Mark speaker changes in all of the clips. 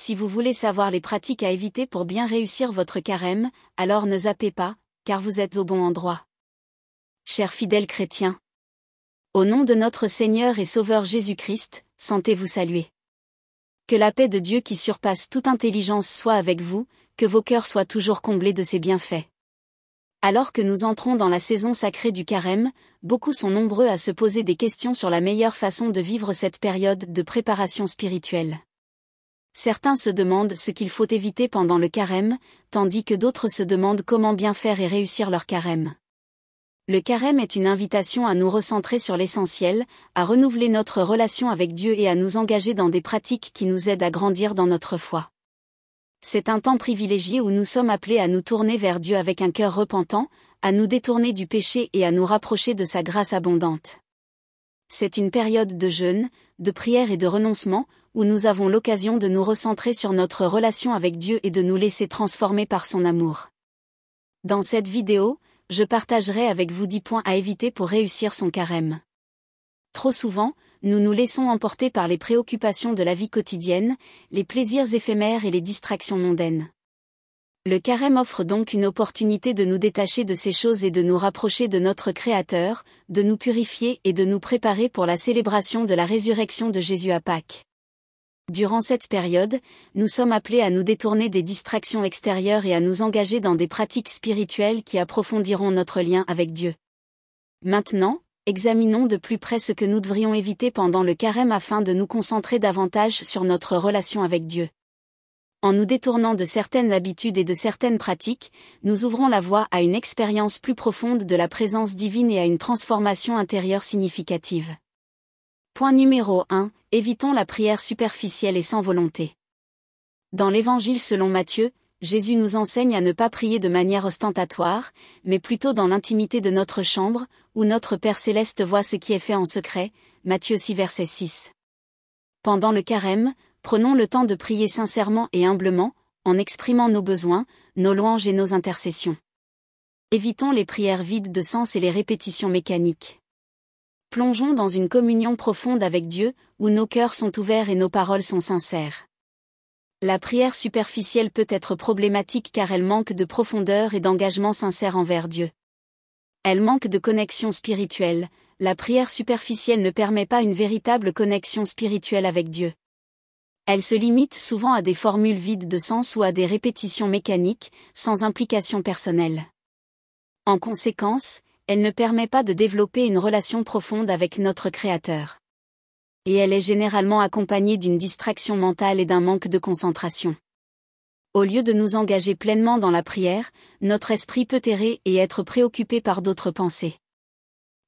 Speaker 1: Si vous voulez savoir les pratiques à éviter pour bien réussir votre carême, alors ne zappez pas, car vous êtes au bon endroit. Chers fidèles chrétiens, au nom de notre Seigneur et Sauveur Jésus-Christ, sentez-vous saluer. Que la paix de Dieu qui surpasse toute intelligence soit avec vous, que vos cœurs soient toujours comblés de ses bienfaits. Alors que nous entrons dans la saison sacrée du carême, beaucoup sont nombreux à se poser des questions sur la meilleure façon de vivre cette période de préparation spirituelle. Certains se demandent ce qu'il faut éviter pendant le carême, tandis que d'autres se demandent comment bien faire et réussir leur carême. Le carême est une invitation à nous recentrer sur l'essentiel, à renouveler notre relation avec Dieu et à nous engager dans des pratiques qui nous aident à grandir dans notre foi. C'est un temps privilégié où nous sommes appelés à nous tourner vers Dieu avec un cœur repentant, à nous détourner du péché et à nous rapprocher de sa grâce abondante. C'est une période de jeûne, de prière et de renoncement, où nous avons l'occasion de nous recentrer sur notre relation avec Dieu et de nous laisser transformer par son amour. Dans cette vidéo, je partagerai avec vous 10 points à éviter pour réussir son carême. Trop souvent, nous nous laissons emporter par les préoccupations de la vie quotidienne, les plaisirs éphémères et les distractions mondaines. Le carême offre donc une opportunité de nous détacher de ces choses et de nous rapprocher de notre Créateur, de nous purifier et de nous préparer pour la célébration de la résurrection de Jésus à Pâques. Durant cette période, nous sommes appelés à nous détourner des distractions extérieures et à nous engager dans des pratiques spirituelles qui approfondiront notre lien avec Dieu. Maintenant, examinons de plus près ce que nous devrions éviter pendant le carême afin de nous concentrer davantage sur notre relation avec Dieu. En nous détournant de certaines habitudes et de certaines pratiques, nous ouvrons la voie à une expérience plus profonde de la présence divine et à une transformation intérieure significative. Point numéro 1, évitons la prière superficielle et sans volonté. Dans l'Évangile selon Matthieu, Jésus nous enseigne à ne pas prier de manière ostentatoire, mais plutôt dans l'intimité de notre chambre, où notre Père céleste voit ce qui est fait en secret, Matthieu 6 verset 6. Pendant le carême, prenons le temps de prier sincèrement et humblement, en exprimant nos besoins, nos louanges et nos intercessions. Évitons les prières vides de sens et les répétitions mécaniques. Plongeons dans une communion profonde avec Dieu, où nos cœurs sont ouverts et nos paroles sont sincères. La prière superficielle peut être problématique car elle manque de profondeur et d'engagement sincère envers Dieu. Elle manque de connexion spirituelle, la prière superficielle ne permet pas une véritable connexion spirituelle avec Dieu. Elle se limite souvent à des formules vides de sens ou à des répétitions mécaniques, sans implication personnelle. En conséquence, elle ne permet pas de développer une relation profonde avec notre Créateur. Et elle est généralement accompagnée d'une distraction mentale et d'un manque de concentration. Au lieu de nous engager pleinement dans la prière, notre esprit peut errer et être préoccupé par d'autres pensées.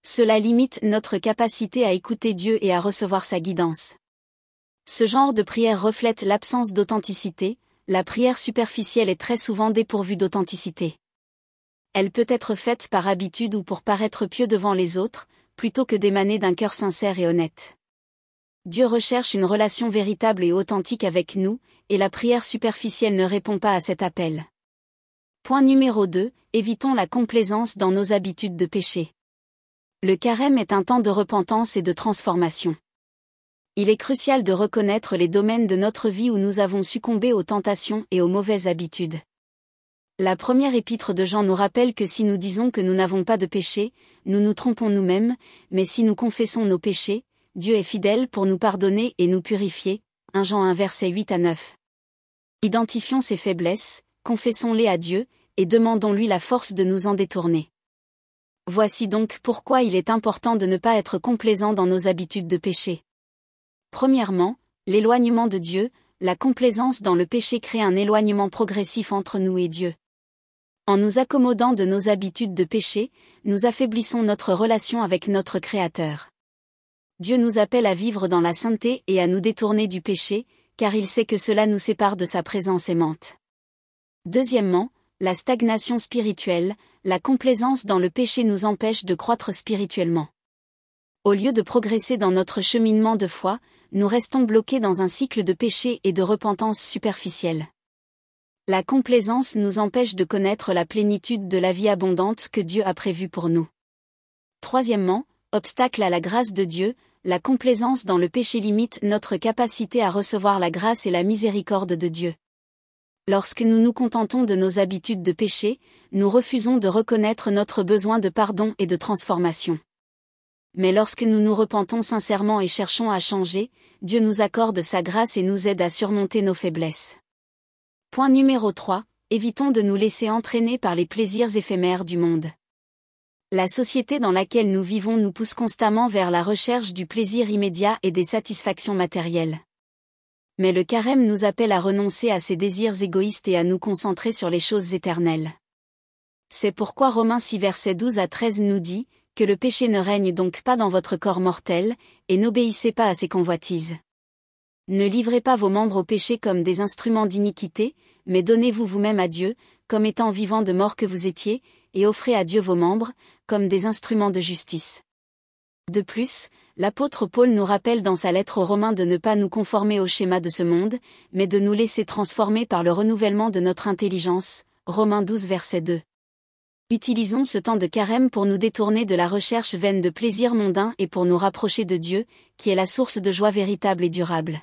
Speaker 1: Cela limite notre capacité à écouter Dieu et à recevoir sa guidance. Ce genre de prière reflète l'absence d'authenticité, la prière superficielle est très souvent dépourvue d'authenticité. Elle peut être faite par habitude ou pour paraître pieux devant les autres, plutôt que d'émaner d'un cœur sincère et honnête. Dieu recherche une relation véritable et authentique avec nous, et la prière superficielle ne répond pas à cet appel. Point numéro 2, évitons la complaisance dans nos habitudes de péché. Le carême est un temps de repentance et de transformation. Il est crucial de reconnaître les domaines de notre vie où nous avons succombé aux tentations et aux mauvaises habitudes. La première épître de Jean nous rappelle que si nous disons que nous n'avons pas de péché, nous nous trompons nous-mêmes, mais si nous confessons nos péchés, Dieu est fidèle pour nous pardonner et nous purifier. 1 Jean 1 verset 8 à 9. Identifions ces faiblesses, confessons-les à Dieu, et demandons-lui la force de nous en détourner. Voici donc pourquoi il est important de ne pas être complaisant dans nos habitudes de péché. Premièrement, l'éloignement de Dieu, la complaisance dans le péché crée un éloignement progressif entre nous et Dieu. En nous accommodant de nos habitudes de péché, nous affaiblissons notre relation avec notre Créateur. Dieu nous appelle à vivre dans la sainteté et à nous détourner du péché, car il sait que cela nous sépare de sa présence aimante. Deuxièmement, la stagnation spirituelle, la complaisance dans le péché nous empêche de croître spirituellement. Au lieu de progresser dans notre cheminement de foi, nous restons bloqués dans un cycle de péché et de repentance superficielle. La complaisance nous empêche de connaître la plénitude de la vie abondante que Dieu a prévue pour nous. Troisièmement, obstacle à la grâce de Dieu, la complaisance dans le péché limite notre capacité à recevoir la grâce et la miséricorde de Dieu. Lorsque nous nous contentons de nos habitudes de péché, nous refusons de reconnaître notre besoin de pardon et de transformation. Mais lorsque nous nous repentons sincèrement et cherchons à changer, Dieu nous accorde sa grâce et nous aide à surmonter nos faiblesses. Point numéro 3. Évitons de nous laisser entraîner par les plaisirs éphémères du monde. La société dans laquelle nous vivons nous pousse constamment vers la recherche du plaisir immédiat et des satisfactions matérielles. Mais le carême nous appelle à renoncer à ces désirs égoïstes et à nous concentrer sur les choses éternelles. C'est pourquoi Romains 6 versets 12 à 13 nous dit, que le péché ne règne donc pas dans votre corps mortel, et n'obéissez pas à ses convoitises. Ne livrez pas vos membres au péché comme des instruments d'iniquité, mais donnez-vous vous-même à Dieu, comme étant vivants de mort que vous étiez, et offrez à Dieu vos membres, comme des instruments de justice. De plus, l'apôtre Paul nous rappelle dans sa lettre aux Romains de ne pas nous conformer au schéma de ce monde, mais de nous laisser transformer par le renouvellement de notre intelligence, Romains 12 verset 2. Utilisons ce temps de carême pour nous détourner de la recherche vaine de plaisirs mondains et pour nous rapprocher de Dieu, qui est la source de joie véritable et durable.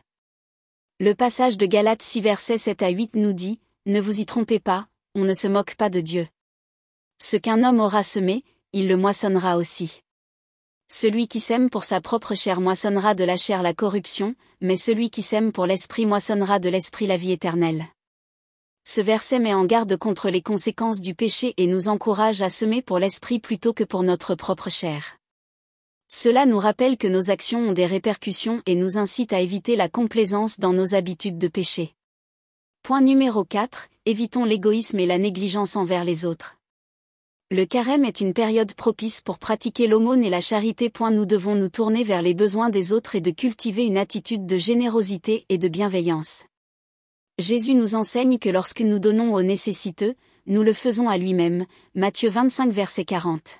Speaker 1: Le passage de Galates 6 versets 7 à 8 nous dit, « Ne vous y trompez pas, on ne se moque pas de Dieu. Ce qu'un homme aura semé, il le moissonnera aussi. Celui qui sème pour sa propre chair moissonnera de la chair la corruption, mais celui qui sème pour l'esprit moissonnera de l'esprit la vie éternelle. » Ce verset met en garde contre les conséquences du péché et nous encourage à semer pour l'esprit plutôt que pour notre propre chair. Cela nous rappelle que nos actions ont des répercussions et nous incite à éviter la complaisance dans nos habitudes de péché. Point numéro 4, évitons l'égoïsme et la négligence envers les autres. Le carême est une période propice pour pratiquer l'aumône et la charité. Nous devons nous tourner vers les besoins des autres et de cultiver une attitude de générosité et de bienveillance. Jésus nous enseigne que lorsque nous donnons aux nécessiteux, nous le faisons à lui-même, Matthieu 25 verset 40.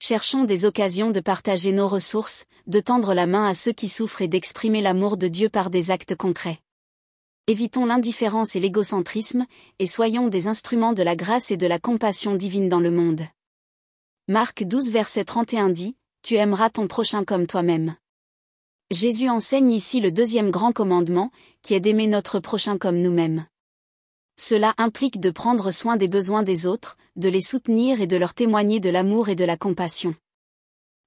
Speaker 1: Cherchons des occasions de partager nos ressources, de tendre la main à ceux qui souffrent et d'exprimer l'amour de Dieu par des actes concrets. Évitons l'indifférence et l'égocentrisme, et soyons des instruments de la grâce et de la compassion divine dans le monde. Marc 12 verset 31 dit, « Tu aimeras ton prochain comme toi-même. » Jésus enseigne ici le deuxième grand commandement, qui est d'aimer notre prochain comme nous-mêmes. Cela implique de prendre soin des besoins des autres, de les soutenir et de leur témoigner de l'amour et de la compassion.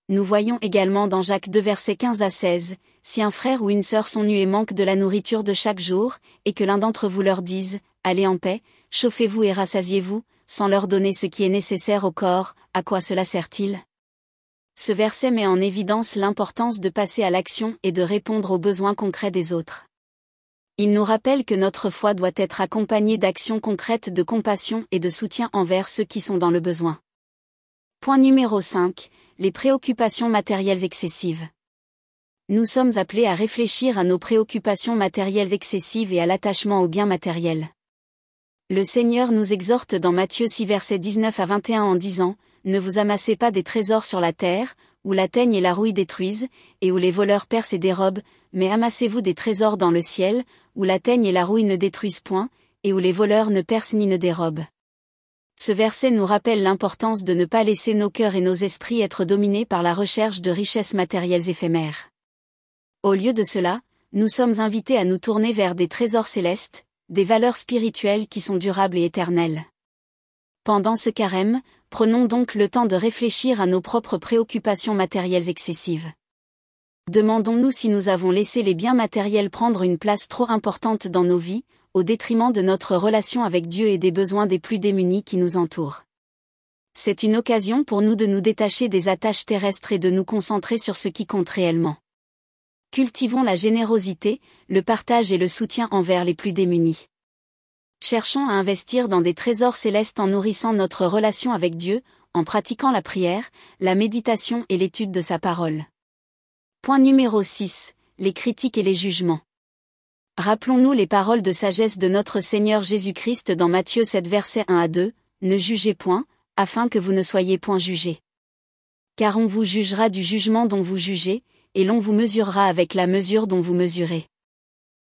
Speaker 1: Nous voyons également dans Jacques 2 versets 15 à 16, « Si un frère ou une sœur sont nus et manquent de la nourriture de chaque jour, et que l'un d'entre vous leur dise, allez en paix, chauffez-vous et rassasiez-vous, sans leur donner ce qui est nécessaire au corps, à quoi cela sert-il » Ce verset met en évidence l'importance de passer à l'action et de répondre aux besoins concrets des autres. Il nous rappelle que notre foi doit être accompagnée d'actions concrètes de compassion et de soutien envers ceux qui sont dans le besoin. Point numéro 5, les préoccupations matérielles excessives. Nous sommes appelés à réfléchir à nos préoccupations matérielles excessives et à l'attachement aux biens matériels. Le Seigneur nous exhorte dans Matthieu 6 versets 19 à 21 en disant, « Ne vous amassez pas des trésors sur la terre, où la teigne et la rouille détruisent, et où les voleurs percent et dérobent, mais amassez-vous des trésors dans le ciel, où la teigne et la rouille ne détruisent point, et où les voleurs ne percent ni ne dérobent. » Ce verset nous rappelle l'importance de ne pas laisser nos cœurs et nos esprits être dominés par la recherche de richesses matérielles éphémères. Au lieu de cela, nous sommes invités à nous tourner vers des trésors célestes, des valeurs spirituelles qui sont durables et éternelles. Pendant ce carême, prenons donc le temps de réfléchir à nos propres préoccupations matérielles excessives. Demandons-nous si nous avons laissé les biens matériels prendre une place trop importante dans nos vies, au détriment de notre relation avec Dieu et des besoins des plus démunis qui nous entourent. C'est une occasion pour nous de nous détacher des attaches terrestres et de nous concentrer sur ce qui compte réellement. Cultivons la générosité, le partage et le soutien envers les plus démunis. Cherchons à investir dans des trésors célestes en nourrissant notre relation avec Dieu, en pratiquant la prière, la méditation et l'étude de sa parole. Point numéro 6, les critiques et les jugements. Rappelons-nous les paroles de sagesse de notre Seigneur Jésus-Christ dans Matthieu 7 versets 1 à 2, « Ne jugez point, afin que vous ne soyez point jugés. Car on vous jugera du jugement dont vous jugez, et l'on vous mesurera avec la mesure dont vous mesurez. »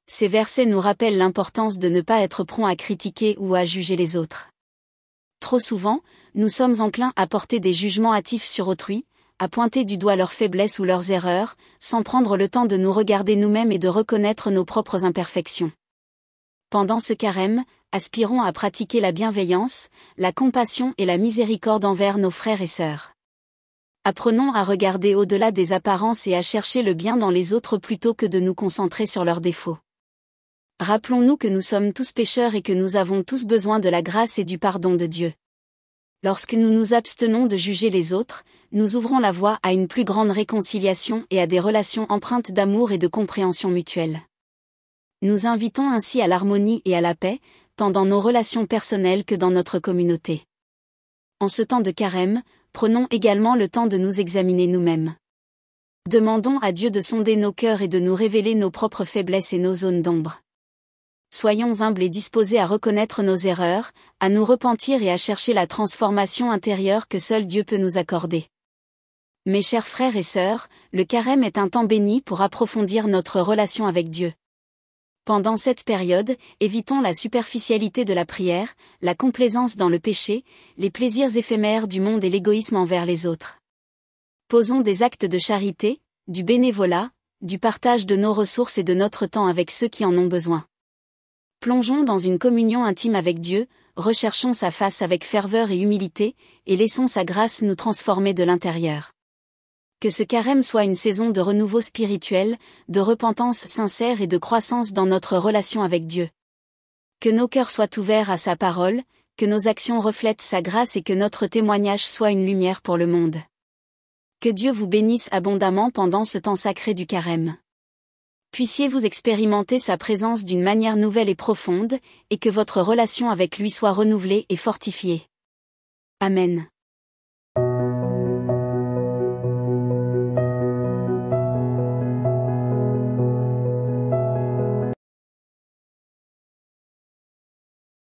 Speaker 1: Ces versets nous rappellent l'importance de ne pas être prompt à critiquer ou à juger les autres. Trop souvent, nous sommes enclins à porter des jugements hâtifs sur autrui, à pointer du doigt leurs faiblesses ou leurs erreurs, sans prendre le temps de nous regarder nous-mêmes et de reconnaître nos propres imperfections. Pendant ce carême, aspirons à pratiquer la bienveillance, la compassion et la miséricorde envers nos frères et sœurs. Apprenons à regarder au-delà des apparences et à chercher le bien dans les autres plutôt que de nous concentrer sur leurs défauts. Rappelons-nous que nous sommes tous pécheurs et que nous avons tous besoin de la grâce et du pardon de Dieu. Lorsque nous nous abstenons de juger les autres, nous ouvrons la voie à une plus grande réconciliation et à des relations empreintes d'amour et de compréhension mutuelle. Nous invitons ainsi à l'harmonie et à la paix, tant dans nos relations personnelles que dans notre communauté. En ce temps de carême, prenons également le temps de nous examiner nous-mêmes. Demandons à Dieu de sonder nos cœurs et de nous révéler nos propres faiblesses et nos zones d'ombre. Soyons humbles et disposés à reconnaître nos erreurs, à nous repentir et à chercher la transformation intérieure que seul Dieu peut nous accorder. Mes chers frères et sœurs, le carême est un temps béni pour approfondir notre relation avec Dieu. Pendant cette période, évitons la superficialité de la prière, la complaisance dans le péché, les plaisirs éphémères du monde et l'égoïsme envers les autres. Posons des actes de charité, du bénévolat, du partage de nos ressources et de notre temps avec ceux qui en ont besoin. Plongeons dans une communion intime avec Dieu, recherchons sa face avec ferveur et humilité, et laissons sa grâce nous transformer de l'intérieur. Que ce carême soit une saison de renouveau spirituel, de repentance sincère et de croissance dans notre relation avec Dieu. Que nos cœurs soient ouverts à sa parole, que nos actions reflètent sa grâce et que notre témoignage soit une lumière pour le monde. Que Dieu vous bénisse abondamment pendant ce temps sacré du carême. Puissiez-vous expérimenter sa présence d'une manière nouvelle et profonde, et que votre relation avec lui soit renouvelée et fortifiée. Amen.